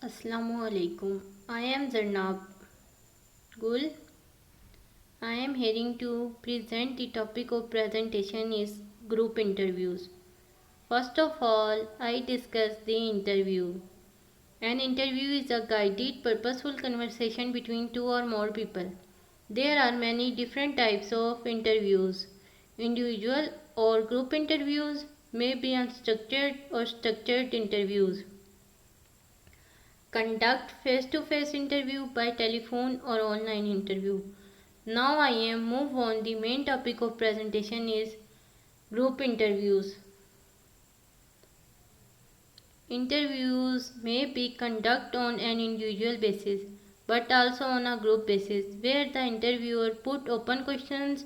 Assalamualaikum. I am Zarnab Gul. I am hearing to present the topic of presentation is group interviews. First of all, I discuss the interview. An interview is a guided, purposeful conversation between two or more people. There are many different types of interviews. Individual or group interviews may be unstructured or structured interviews. Conduct face-to-face interview by telephone or online interview. Now I am move on. The main topic of presentation is group interviews. Interviews may be conducted on an individual basis but also on a group basis where the interviewer put open questions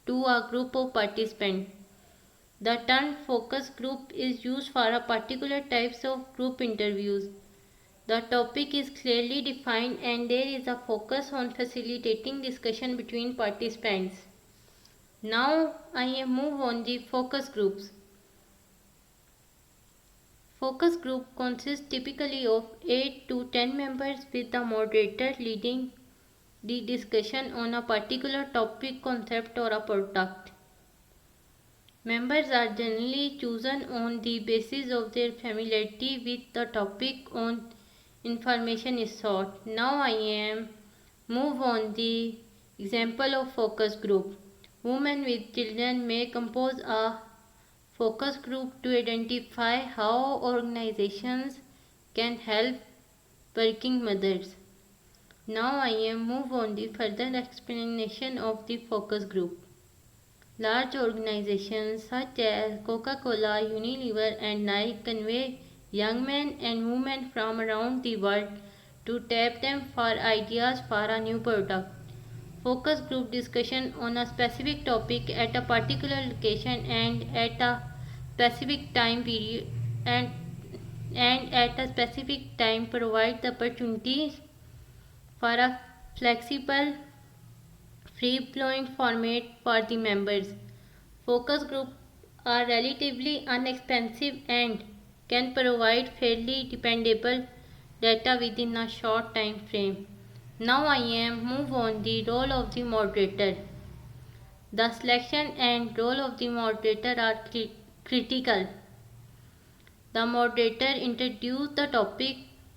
to a group of participants. The term focus group is used for a particular types of group interviews. The topic is clearly defined and there is a focus on facilitating discussion between participants. Now I move on the focus groups. Focus group consists typically of 8 to 10 members with the moderator leading the discussion on a particular topic, concept or a product. Members are generally chosen on the basis of their familiarity with the topic on information is sought. Now I am move on the example of focus group. Women with children may compose a focus group to identify how organizations can help working mothers. Now I am move on the further explanation of the focus group. Large organizations such as Coca-Cola, Unilever and Nike convey young men and women from around the world to tap them for ideas for a new product. Focus group discussion on a specific topic at a particular location and at a specific time period and at a specific time provide the opportunities for a flexible free-flowing format for the members. Focus groups are relatively inexpensive and can provide fairly dependable data within a short time frame. Now I am move on the role of the moderator. The selection and role of the moderator are critical. The moderator introduces the topic,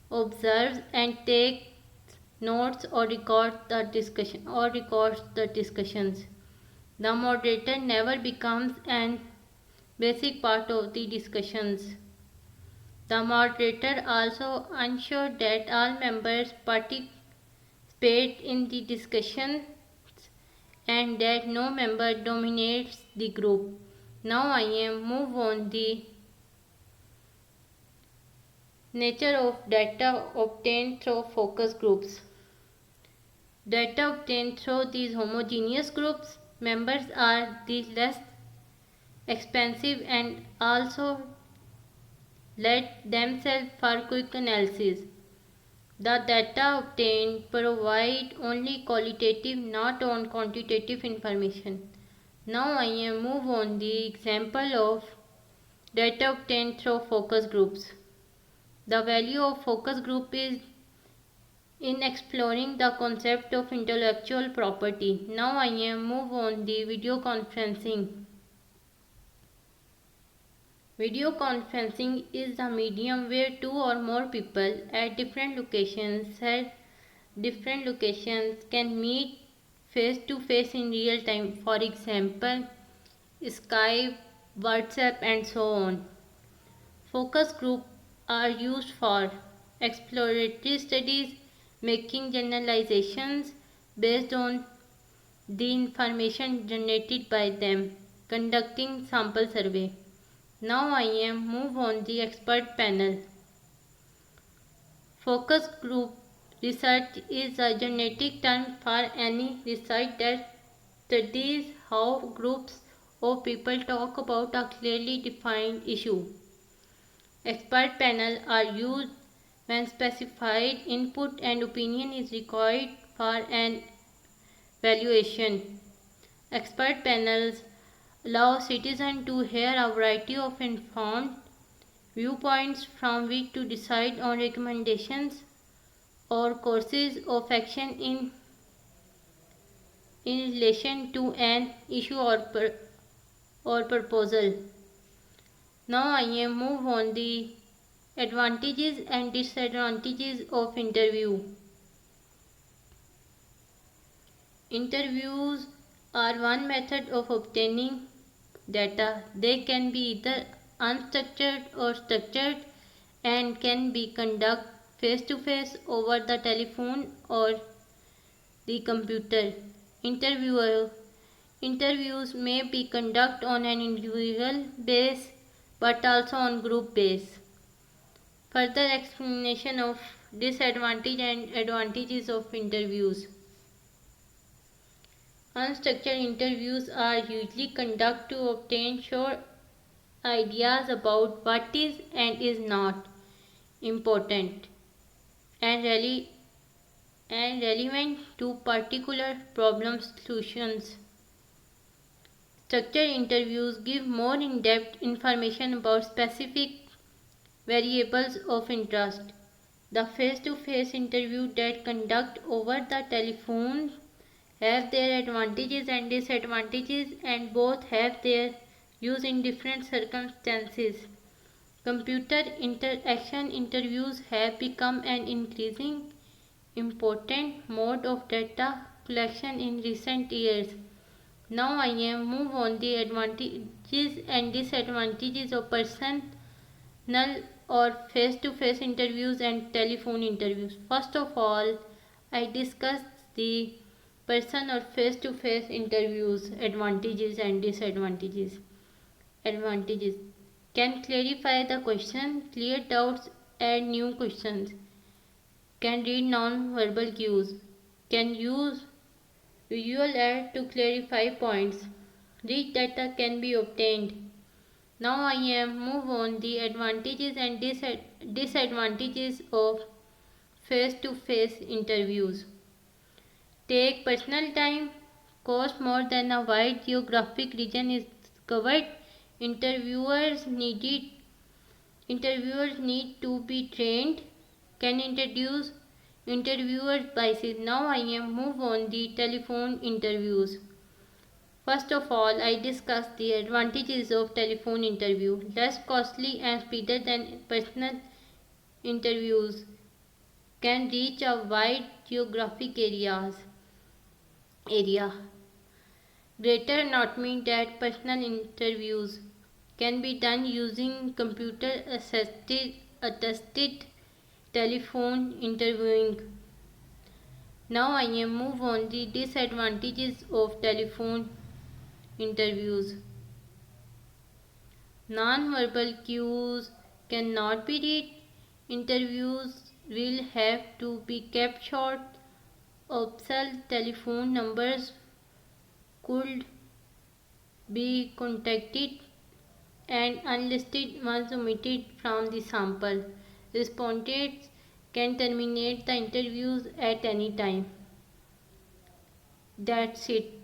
observes and takes notes or records the discussions. The moderator never becomes an basic part of the discussions. The moderator also ensures that all members participate in the discussions and that no member dominates the group. Now I am move on the nature of data obtained through focus groups. Data obtained through these homogeneous groups members are the less expensive and also let themselves for quick analysis. The data obtained provide only qualitative, not on quantitative information. Now I am move on the example of data obtained through focus groups. The value of focus group is in exploring the concept of intellectual property. Now I am move on the video conferencing. Video conferencing is a medium where two or more people at different locations can meet face to face in real time. For example, Skype, WhatsApp and so on. Focus groups are used for exploratory studies, making generalizations based on the information generated by them, conducting sample survey. Now I am move on the expert panel. Focus group research is a genetic term for any research that studies how groups of people talk about a clearly defined issue. Expert panels are used when specified input and opinion is required for an evaluation. Expert panels allow citizens to hear a variety of informed viewpoints from which to decide on recommendations or courses of action in relation to an issue or proposal. Now I am move on the advantages and disadvantages of interview. Interviews are one method of obtaining data. They can be either unstructured or structured and can be conducted face to face over the telephone or the computer. Interviewer Interviews may be conducted on an individual basis but also on group basis. Further explanation of disadvantage and advantages of interviews. Unstructured interviews are usually conducted to obtain short ideas about what is and is not important and relevant to particular problem solutions. Structured interviews give more in-depth information about specific variables of interest. The face-to-face interview that conduct over the telephone have their advantages and disadvantages, and both have their use in different circumstances. Computer interaction interviews have become an increasing important mode of data collection in recent years. Now I am move on the advantages and disadvantages of personal or face-to-face interviews and telephone interviews. First of all, I discuss the person or face-to-face interviews advantages and disadvantages. Advantages: can clarify the question, clear doubts, add new questions, can read non-verbal cues, can use visual aid to clarify points, rich data can be obtained. Now I am move on the advantages and disadvantages of face-to-face interviews. Take personal time, cost more than a wide geographic region is covered. Interviewers needed Interviewers need to be trained, can introduce interviewers biases. Now I am move on the telephone interviews. First of all, I discuss the advantages of telephone interview. Less costly and speedier than personal interviews. Can reach a wide geographic area. Greater autonomy that personal interviews can be done using computer assisted telephone interviewing. Now I am move on the disadvantages of telephone interviews. Non-verbal cues cannot be read. Interviews will have to be kept short. Optional telephone numbers could be contacted and unlisted ones omitted from the sample. Respondents can terminate the interviews at any time. That's it.